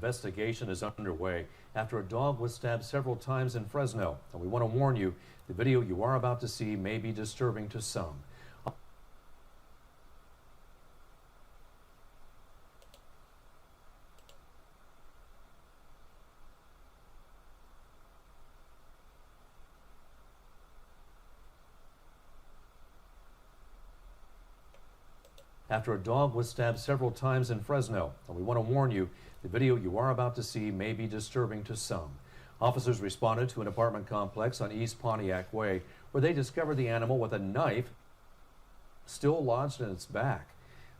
investigation is underway after a dog was stabbed several times in Fresno. And we want to warn you, the video you are about to see may be disturbing to some. After a dog was stabbed several times in Fresno. And we want to warn you, the video you are about to see may be disturbing to some. Officers responded to an apartment complex on East Pontiac Way where they discovered the animal with a knife still lodged in its back.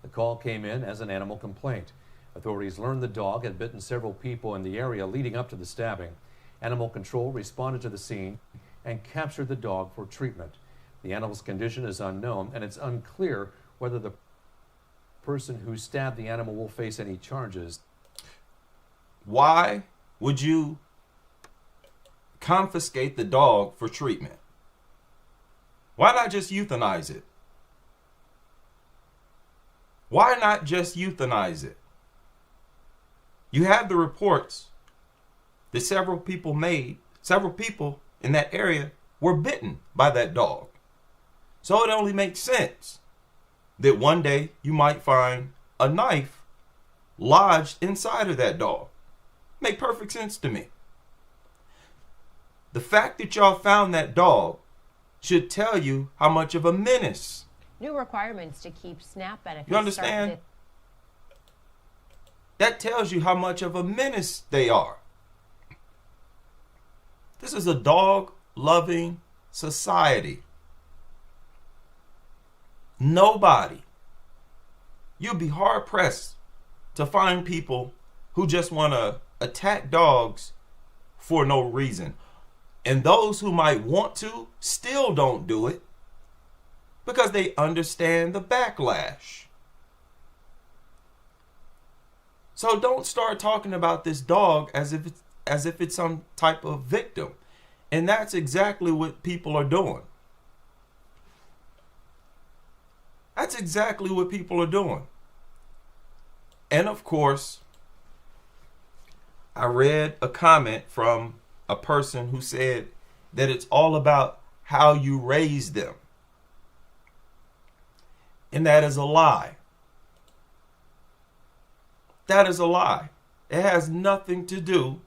The call came in as an animal complaint. Authorities learned the dog had bitten several people in the area leading up to the stabbing. Animal control responded to the scene and captured the dog for treatment. The animal's condition is unknown, and it's unclear whether the person who stabbed the animal will face any charges. Why would you confiscate the dog for treatment? Why not just euthanize it? Why not just euthanize it? You have the reports that several people in that area were bitten by that dog. So it only makes sense that one day you might find a knife lodged inside of that dog. Make perfect sense to me. The fact that y'all found that dog should tell you how much of a menace. New requirements to keep SNAP benefits. You understand? That tells you how much of a menace they are. This is a dog-loving society. Nobody. You'll be hard-pressed to find people who just want to attack dogs for no reason. And those who might want to still don't do it because they understand the backlash. So don't start talking about this dog as if it's some type of victim. And that's exactly what people are doing. That's exactly what people are doing. And of course, I read a comment from a person who said that it's all about how you raise them. And that is a lie. That is a lie. It has nothing to do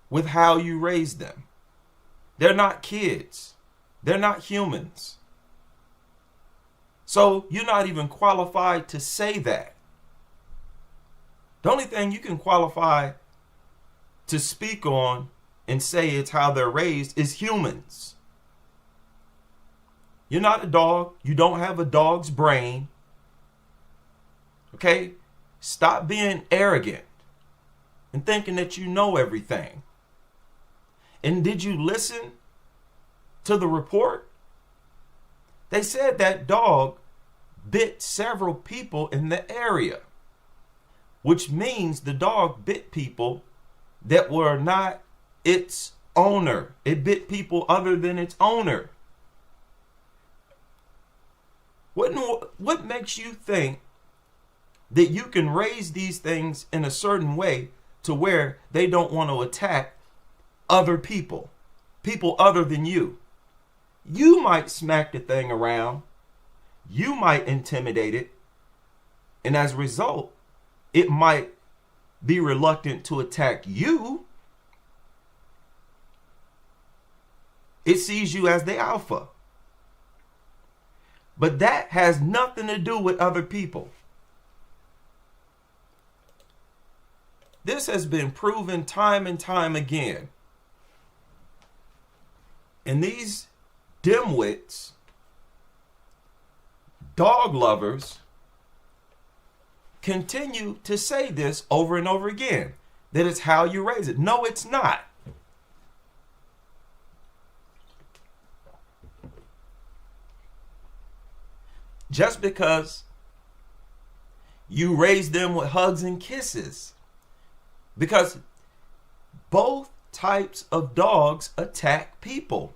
with how you raise them. They're not kids. They're not humans. So you're not even qualified to say that. The only thing you can qualify to speak on and say it's how they're raised is humans. You're not a dog. You don't have a dog's brain. Okay? Stop being arrogant and thinking that you know everything. And did you listen to the report? They said that dog bit several people in the area, which means the dog bit people that were not its owner. It bit people other than its owner. What makes you think that you can raise these things in a certain way to where they don't want to attack other people other than you? You might smack the thing around. You might intimidate it. And as a result, it might be reluctant to attack you. It sees you as the alpha. But that has nothing to do with other people. This has been proven time and time again. And these dimwits, dog lovers, continue to say this over and over again, that it's how you raise it. No, it's not. Just because you raise them with hugs and kisses, because both types of dogs attack people.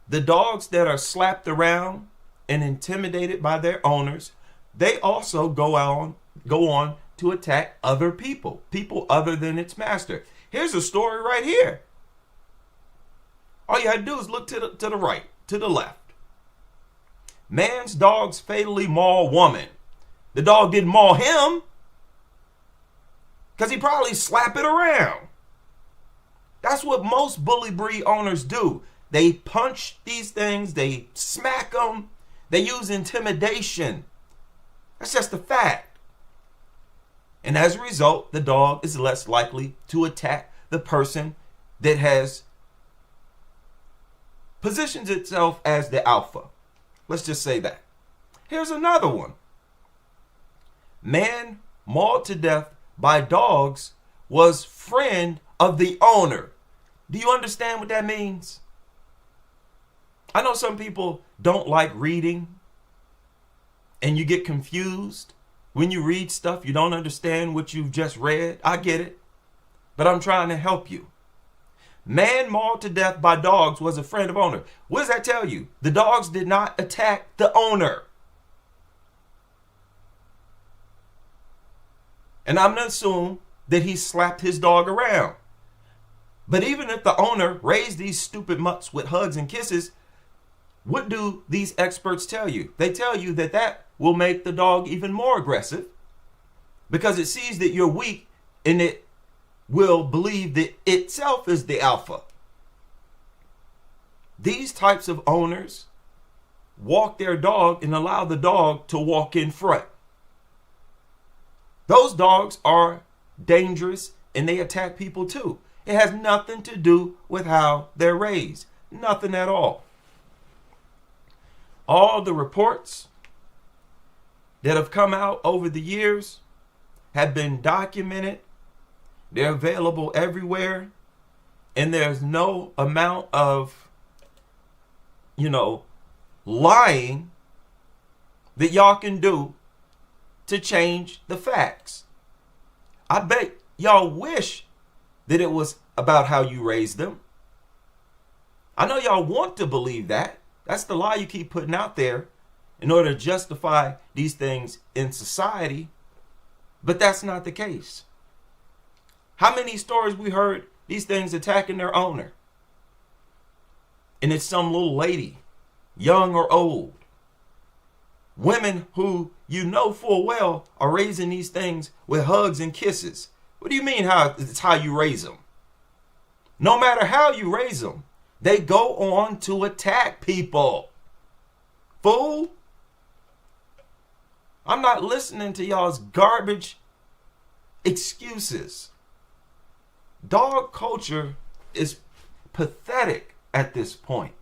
The dogs that are slapped around and intimidated by their owners, they also go on to attack other people, people other than its master. Here's a story right here. All you had to do is look to the right, to the left. Man's dogs fatally maul woman. The dog didn't maul him because he probably slap it around. That's what most bully breed owners do. They punch these things, they smack them, they use intimidation. That's just a fact. And as a result, the dog is less likely to attack the person that has positions itself as the alpha. Let's just say that. Here's another one. Man mauled to death by dogs was friend of the owner. Do you understand what that means? I know some people don't like reading and you get confused. When you read stuff, you don't understand what you've just read. I get it, but I'm trying to help you. Man mauled to death by dogs was a friend of owner. What does that tell you? The dogs did not attack the owner. And I'm going to assume that he slapped his dog around. But even if the owner raised these stupid mutts with hugs and kisses, what do these experts tell you? They tell you that that will make the dog even more aggressive because it sees that you're weak and it will believe that itself is the alpha. These types of owners walk their dog and allow the dog to walk in front. Those dogs are dangerous and they attack people too. It has nothing to do with how they're raised. Nothing at all. All the reports that have come out over the years have been documented. They're available everywhere. And there's no amount of, lying that y'all can do to change the facts. I bet y'all wish that it was about how you raised them. I know y'all want to believe that. That's the lie you keep putting out there in order to justify these things in society. But that's not the case. How many stories we heard these things attacking their owner? And it's some little lady, young or old. Women who you know full well are raising these things with hugs and kisses. What do you mean it's how you raise them? No matter how you raise them, they go on to attack people. Fool. I'm not listening to y'all's garbage excuses. Dog culture is pathetic at this point.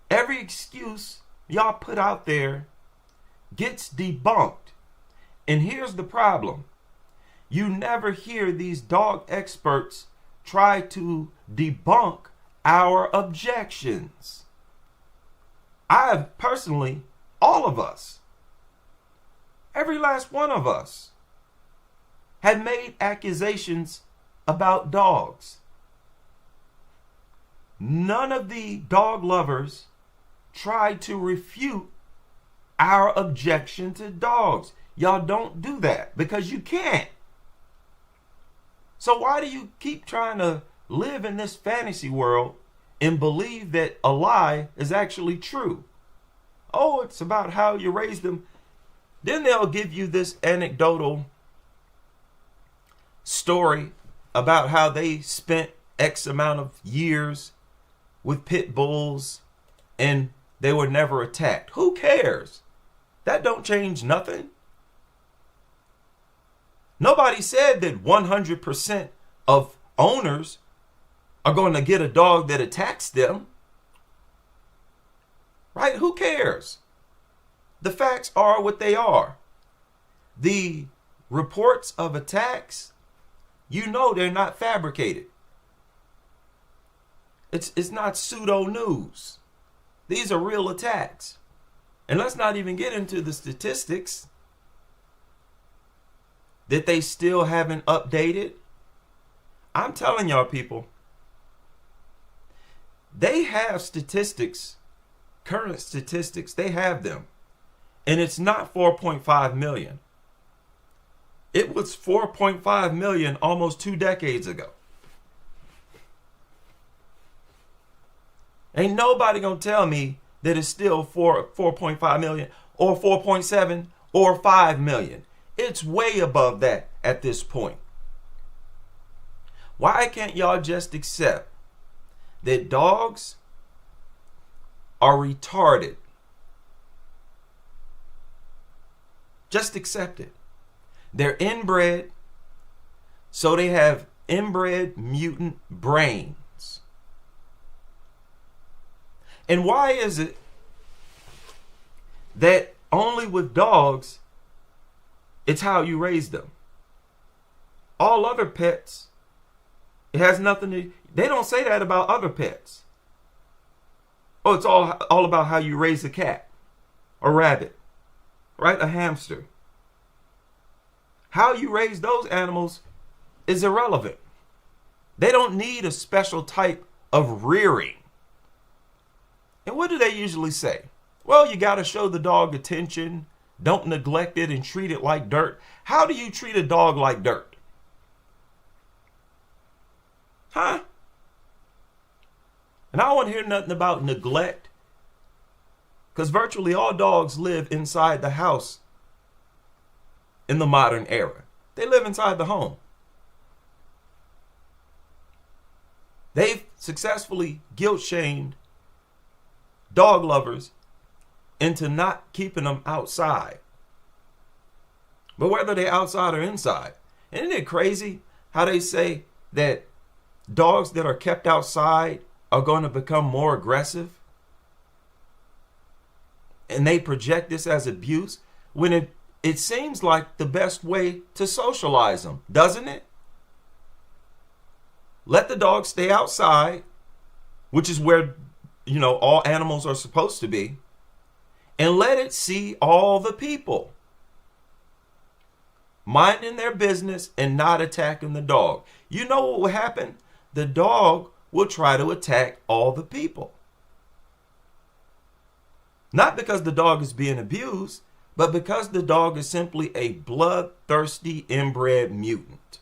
Every excuse y'all put out there gets debunked. And here's the problem. You never hear these dog experts try to debunk our objections. I've personally, all of us, every last one of us, had made accusations about dogs. None of the dog lovers tried to refute our objection to dogs. Y'all don't do that because you can't. So why do you keep trying to live in this fantasy world and believe that a lie is actually true? Oh, it's about how you raise them. Then they'll give you this anecdotal story about how they spent X amount of years with pit bulls and they were never attacked. Who cares? That don't change nothing. Nobody said that 100% of owners are going to get a dog that attacks them. Right? Who cares? The facts are what they are. The reports of attacks, they're not fabricated. It's not pseudo news. These are real attacks. And let's not even get into the statistics that they still haven't updated. I'm telling y'all people, they have statistics, current statistics, they have them. And it's not 4.5 million. It was 4.5 million almost 2 decades ago. Ain't nobody gonna tell me that it's still 4.5 million or 4.7 or 5 million. It's way above that at this point. Why can't y'all just accept that dogs are retarded? Just accept it. They're inbred, so they have inbred mutant brains. And why is it that only with dogs, it's how you raise them? All other pets, it has nothing to, they don't say that about other pets. Oh, it's all about how you raise a cat, a rabbit, right? A hamster. How you raise those animals is irrelevant. They don't need a special type of rearing. And what do they usually say? Well, you got to show the dog attention. Don't neglect it and treat it like dirt. How do you treat a dog like dirt? Huh? And I don't want to hear nothing about neglect, because virtually all dogs live inside the house in the modern era. They live inside the home. They've successfully guilt-shamed dog lovers into not keeping them outside. But whether they're outside or inside, isn't it crazy how they say that dogs that are kept outside are going to become more aggressive? And they project this as abuse when it seems like the best way to socialize them, doesn't it? Let the dog stay outside, which is where, all animals are supposed to be, and let it see all the people minding their business and not attacking the dog. You know what will happen? The dog will try to attack all the people. Not because the dog is being abused, but because the dog is simply a bloodthirsty inbred mutant.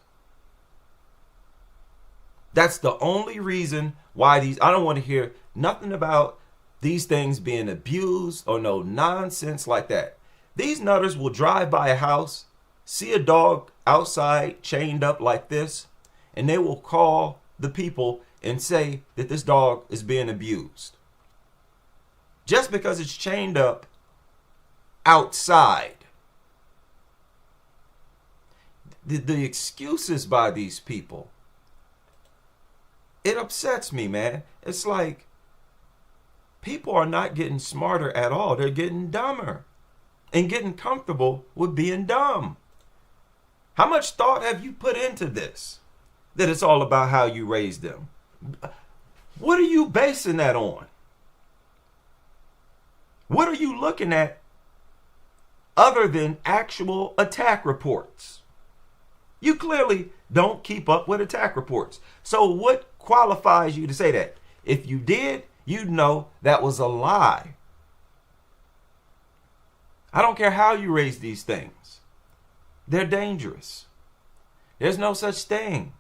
That's the only reason why I don't want to hear nothing about these things being abused or no nonsense like that. These nutters will drive by a house, see a dog outside chained up like this, and they will call the people and say that this dog is being abused. Just because it's chained up outside. The excuses by these people, it upsets me, man. It's like people are not getting smarter at all. They're getting dumber and getting comfortable with being dumb. How much thought have you put into this? That it's all about how you raise them. What are you basing that on? What are you looking at other than actual attack reports? You clearly don't keep up with attack reports. So what qualifies you to say that? If you did, you'd know that was a lie. I don't care how you raise these things. They're dangerous. There's no such thing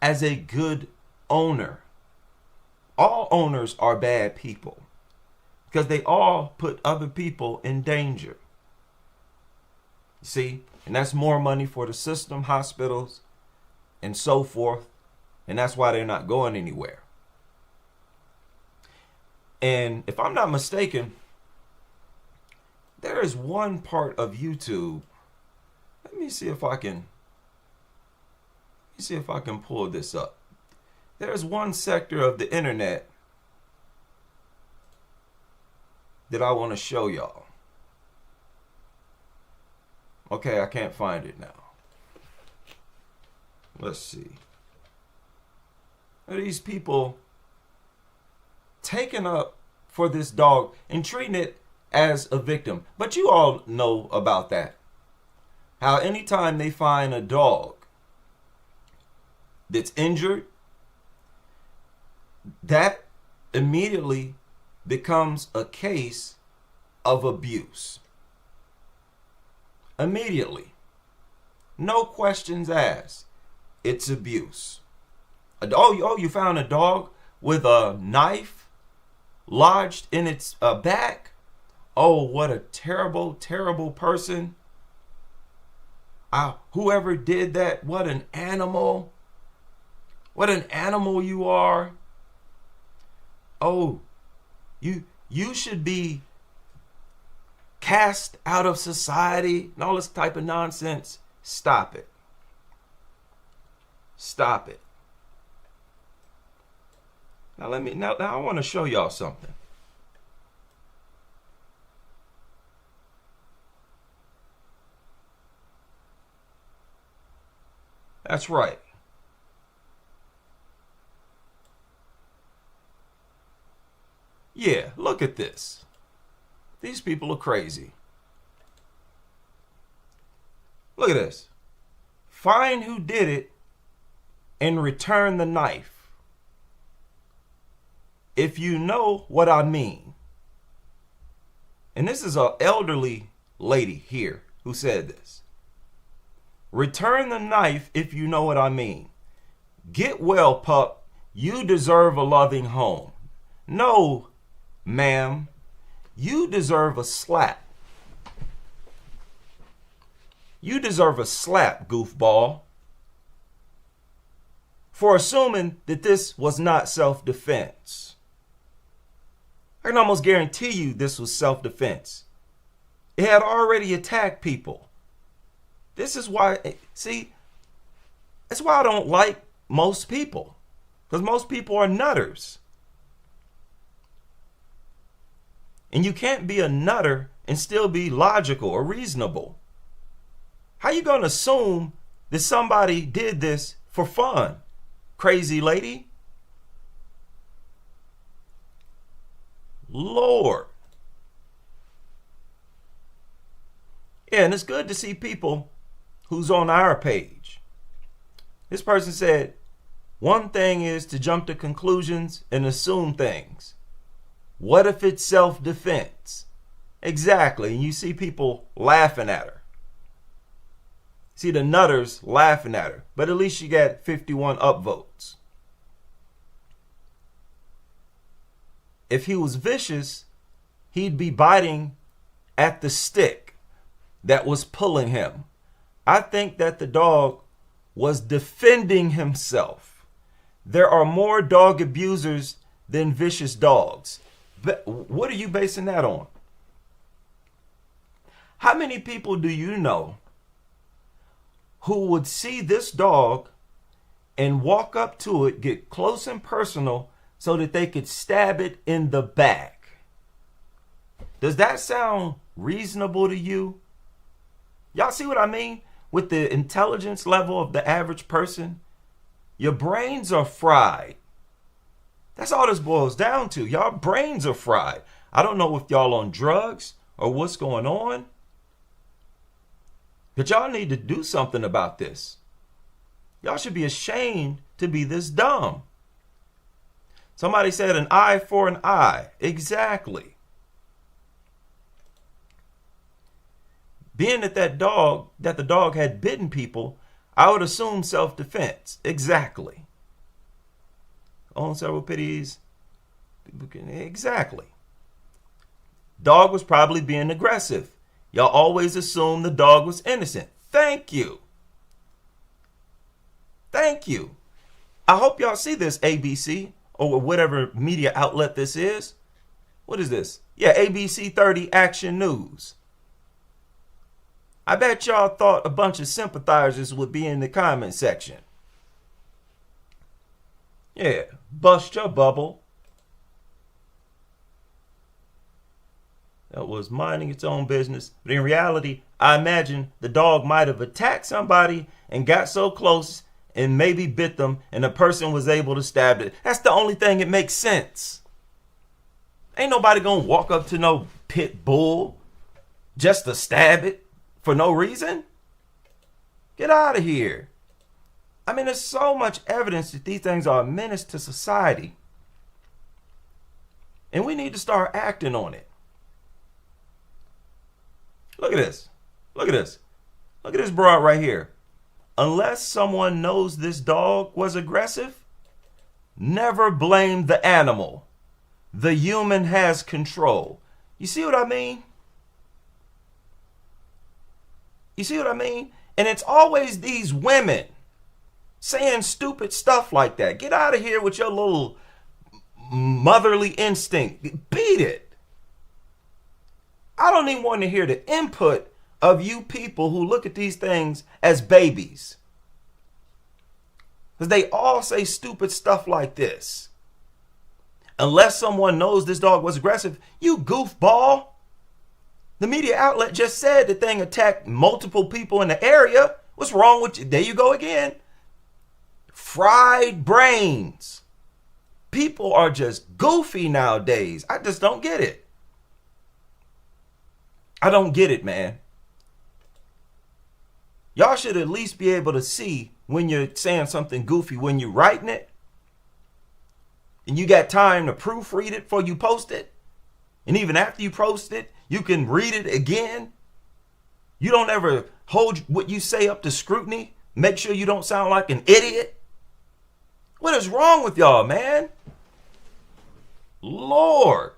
as a good owner. All owners are bad people because they all put other people in danger. See, and that's more money for the system, hospitals, and so forth. And that's why they're not going anywhere. And if I'm not mistaken, there is one part of YouTube. Let me see if I can pull this up. There's one sector of the internet that I want to show y'all. Okay, I can't find it now. Let's see. Are these people taking up for this dog and treating it as a victim? But you all know about that. How anytime they find a dog that's injured, that immediately becomes a case of abuse. Immediately. No questions asked. It's abuse. You found a dog with a knife lodged in its back? Oh, what a terrible, terrible person. Whoever did that, what an animal. What an animal you are. Oh, you should be cast out of society and all this type of nonsense. Stop it. Stop it. Now I want to show y'all something. That's right. Yeah, look at this. These people are crazy. Look at this. Find who did it and return the knife. If you know what I mean. And this is an elderly lady here who said this. Return the knife if you know what I mean. Get well, pup. You deserve a loving home. No, ma'am. You deserve a slap. You deserve a slap, goofball, for assuming that this was not self-defense. I can almost guarantee you this was self-defense. It had already attacked people. This is why, that's why I don't like most people. Because most people are nutters. And you can't be a nutter and still be logical or reasonable. How you going to assume that somebody did this for fun, crazy lady? Lord. Yeah, and it's good to see people who's on our page. This person said, one thing is to jump to conclusions and assume things. What if it's self-defense? Exactly. And you see people laughing at her. See the nutters laughing at her. But at least she got 51 upvotes. If he was vicious, he'd be biting at the stick that was pulling him. I think that the dog was defending himself. There are more dog abusers than vicious dogs. But what are you basing that on? How many people do you know who would see this dog and walk up to it, get close and personal so that they could stab it in the back? Does that sound reasonable to you? Y'all see what I mean? With the intelligence level of the average person, your brains are fried. That's all this boils down to. Y'all brains are fried. I don't know if y'all on drugs or what's going on. But y'all need to do something about this. Y'all should be ashamed to be this dumb. Somebody said an eye for an eye. Exactly. Being that the dog had bitten people, I would assume self-defense. Exactly. On several pities. Exactly. Dog was probably being aggressive. Y'all always assume the dog was innocent. Thank you. Thank you. I hope y'all see this, ABC, or whatever media outlet this is. What is this? Yeah, ABC 30 Action News. I bet y'all thought a bunch of sympathizers would be in the comment section. Yeah, bust your bubble. That was minding its own business. But in reality, I imagine the dog might have attacked somebody and got so close and maybe bit them and the person was able to stab it. That's the only thing that makes sense. Ain't nobody gonna walk up to no pit bull just to stab it for no reason. Get out of here. I mean, there's so much evidence that these things are a menace to society. And we need to start acting on it. Look at this. Look at this. Look at this broad right here. unless someone knows this dog was aggressive, never blame the animal. The human has control. You see what I mean? You see what I mean? And it's always these women saying stupid stuff like that. Get out of here with your little motherly instinct. Beat it. I don't even want to hear the input of you people who look at these things as babies. Because they all say stupid stuff like this. Unless someone knows this dog was aggressive, you goofball. The media outlet just said the thing attacked multiple people in the area. What's wrong with you? There you go again. Fried brains. People are just goofy nowadays. I just don't get it. I don't get it, man. Y'all should at least be able to see when you're saying something goofy, when you're writing it, and you got time to proofread it before you post it. And even after you post it, you can read it again. You don't ever hold what you say up to scrutiny. Make sure you don't sound like an idiot. What is wrong with y'all, man? Lord.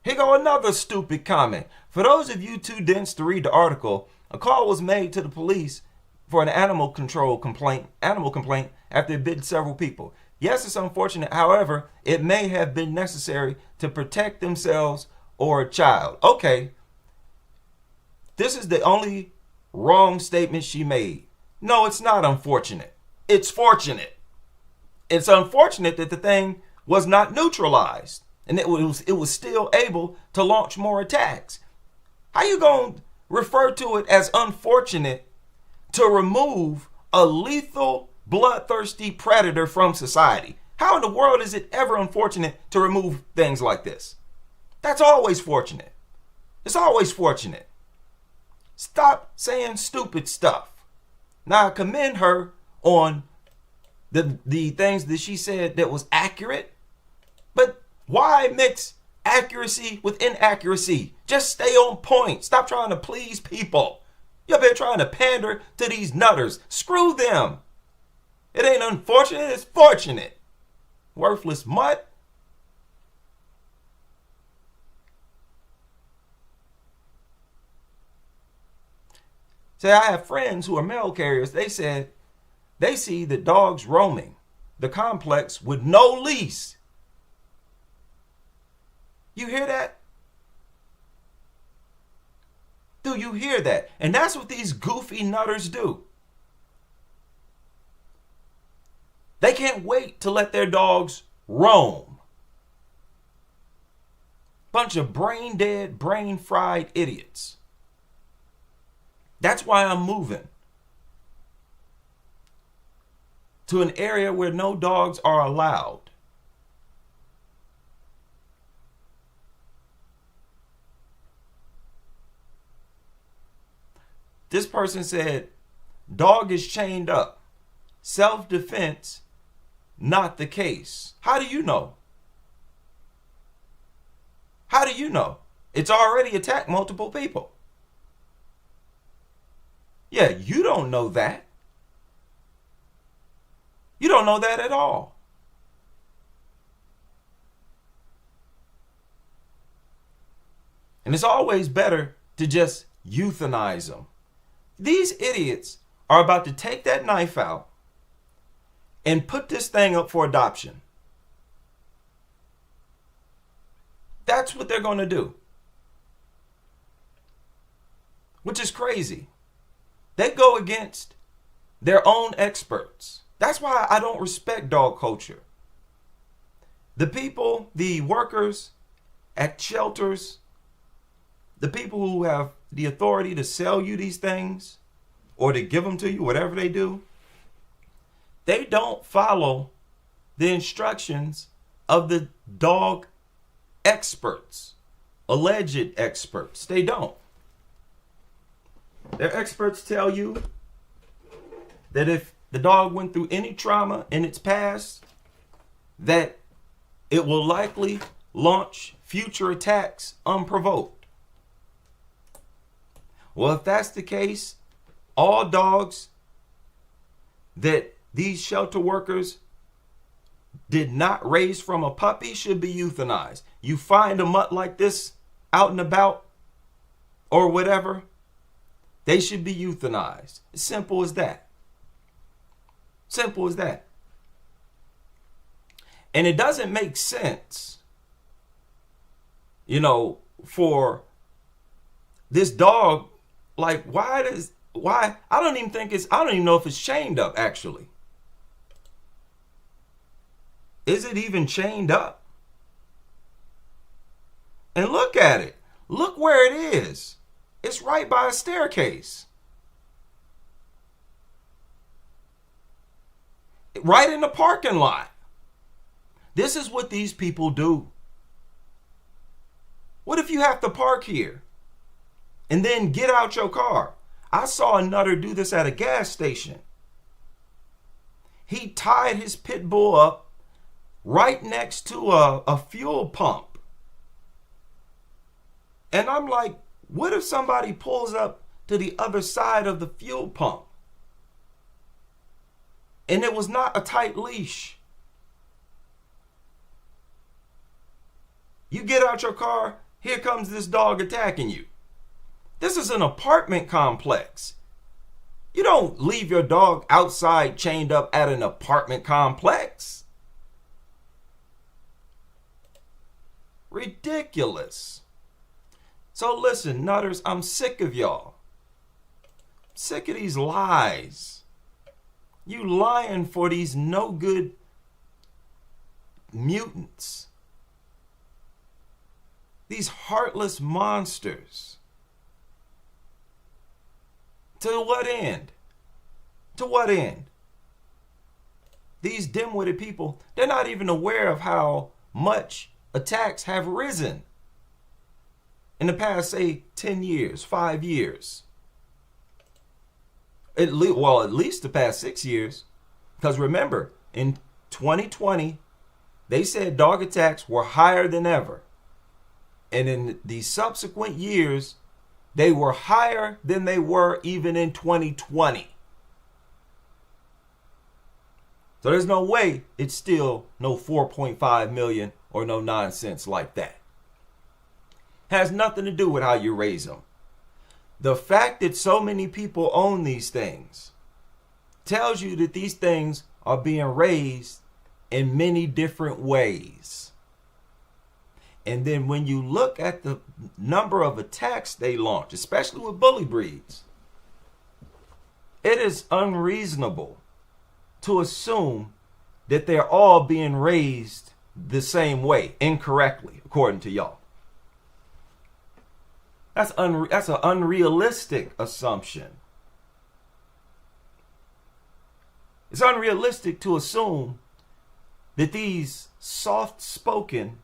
Here go another stupid comment. For those of you too dense to read the article, a call was made to the police for an animal complaint after it bit several people. Yes, it's unfortunate. However, it may have been necessary to protect themselves or a child. Okay. This is the only wrong statement she made. No, it's not unfortunate. It's fortunate. It's unfortunate that the thing was not neutralized and it was still able to launch more attacks. How you going to refer to it as unfortunate to remove a lethal, bloodthirsty predator from society? How in the world is it ever unfortunate to remove things like this? That's always fortunate. It's always fortunate. Stop saying stupid stuff. Now, I commend her on the things that she said that was accurate, but why mix accuracy with inaccuracy? Just stay on point. Stop trying to please people. You've been trying to pander to these nutters. Screw them. It ain't unfortunate, it's fortunate. Worthless mutt. Say, I have friends who are mail carriers. They said they see the dogs roaming the complex with no leash. You hear that? Do you hear that? And that's what these goofy nutters do. They can't wait to let their dogs roam. Bunch of brain dead, brain fried idiots. That's why I'm moving to an area where no dogs are allowed. This person said, dog is chained up. Self-defense, not the case. How do you know? How do you know? It's already attacked multiple people. Yeah, you don't know that. You don't know that at all. And it's always better to just euthanize them. These idiots are about to take that knife out and put this thing up for adoption. That's what they're going to do. Which is crazy. They go against their own experts. That's why I don't respect dog culture. The people, the workers at shelters, the people who have the authority to sell you these things or to give them to you, whatever they do, they don't follow the instructions of the dog experts, alleged experts. They don't. Their experts tell you that if the dog went through any trauma in its past, that it will likely launch future attacks unprovoked. Well, if that's the case, all dogs that these shelter workers did not raise from a puppy should be euthanized. You find a mutt like this out and about or whatever, they should be euthanized. As simple as that. Simple as that. And it doesn't make sense, for this dog, like, why, I don't even know if it's chained up, actually. Is it even chained up? And look at it. Look where it is. It's right by a staircase. Right in the parking lot. This is what these people do. What if you have to park here and then get out your car? I saw a nutter do this at a gas station. He tied his pit bull up right next to a fuel pump. And I'm like, what if somebody pulls up to the other side of the fuel pump? And it was not a tight leash. You get out your car, here comes this dog attacking you. This is an apartment complex. You don't leave your dog outside chained up at an apartment complex. Ridiculous. So listen, nutters, I'm sick of y'all. Sick of these lies. You lying for these no good mutants. These heartless monsters. To what end? To what end? These dim-witted people, they're not even aware of how much attacks have risen in the past, say, 10 years, 5 years. At least the past 6 years. Because remember, in 2020, they said dog attacks were higher than ever. And in the subsequent years, they were higher than they were even in 2020. So there's no way it's still no 4.5 million or no nonsense like that. Has nothing to do with how you raise them. The fact that so many people own these things tells you that these things are being raised in many different ways. And then when you look at the number of attacks they launch, especially with bully breeds, it is unreasonable to assume that they're all being raised the same way, incorrectly, according to y'all. That's an unrealistic assumption. It's unrealistic to assume that these soft-spoken,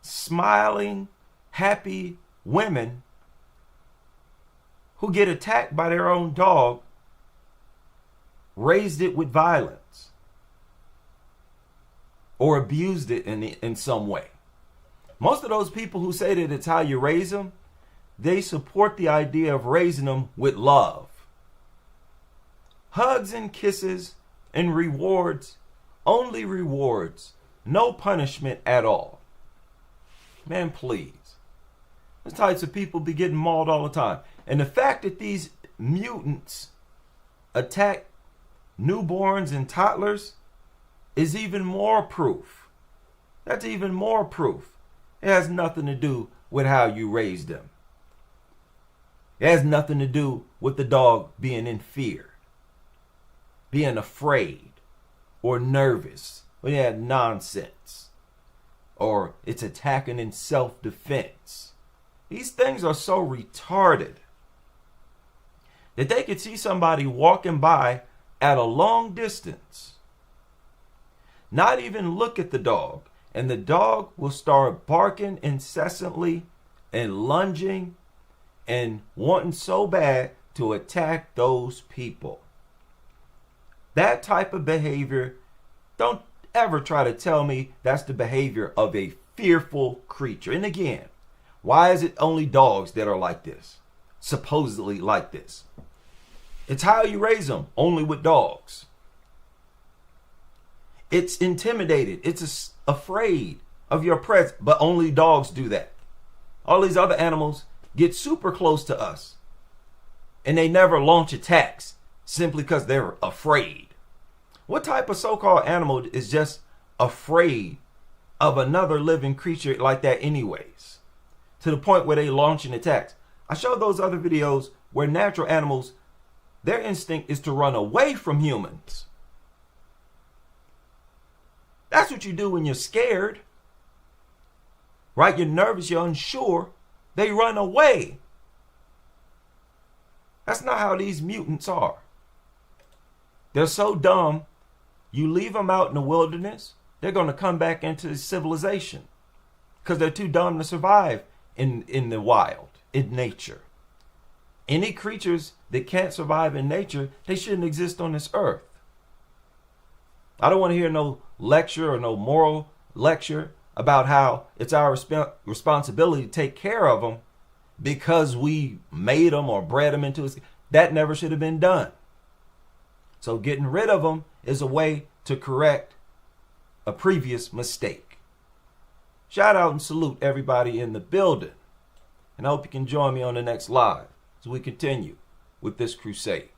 smiling, happy women who get attacked by their own dog raised it with violence or abused it in some way. Most of those people who say that it's how you raise them, they support the idea of raising them with love. Hugs and kisses and rewards, only rewards, no punishment at all. Man, please. Those types of people be getting mauled all the time. And the fact that these mutants attack newborns and toddlers is even more proof. That's even more proof. It has nothing to do with how you raise them. It has nothing to do with the dog being in fear, being afraid, or nervous, or that nonsense. Or it's attacking in self-defense. These things are so retarded that they could see somebody walking by at a long distance, not even look at the dog, and the dog will start barking incessantly and lunging and wanting so bad to attack those people. That type of behavior, don't ever try to tell me that's the behavior of a fearful creature. And again, why is it only dogs that are like this? supposedly like this. It's how you raise them, only with dogs. It's intimidated. It's afraid of your presence, but only dogs do that. All these other animals get super close to us, and they never launch attacks simply because they're afraid. What type of so-called animal is just afraid of another living creature like that anyways, to the point where they launch an attack? I showed those other videos where natural animals, their instinct is to run away from humans. That's what you do when you're scared, right? You're nervous, you're unsure. They run away. That's not how these mutants are. They're so dumb, you leave them out in the wilderness, they're going to come back into civilization because they're too dumb to survive in the wild, in nature. Any creatures that can't survive in nature, they shouldn't exist on this earth. I don't want to hear no lecture or no moral lecture about how it's our responsibility to take care of them because we made them or bred them into us. That never should have been done. So getting rid of them is a way to correct a previous mistake. Shout out and salute everybody in the building. And I hope you can join me on the next live as we continue with this crusade.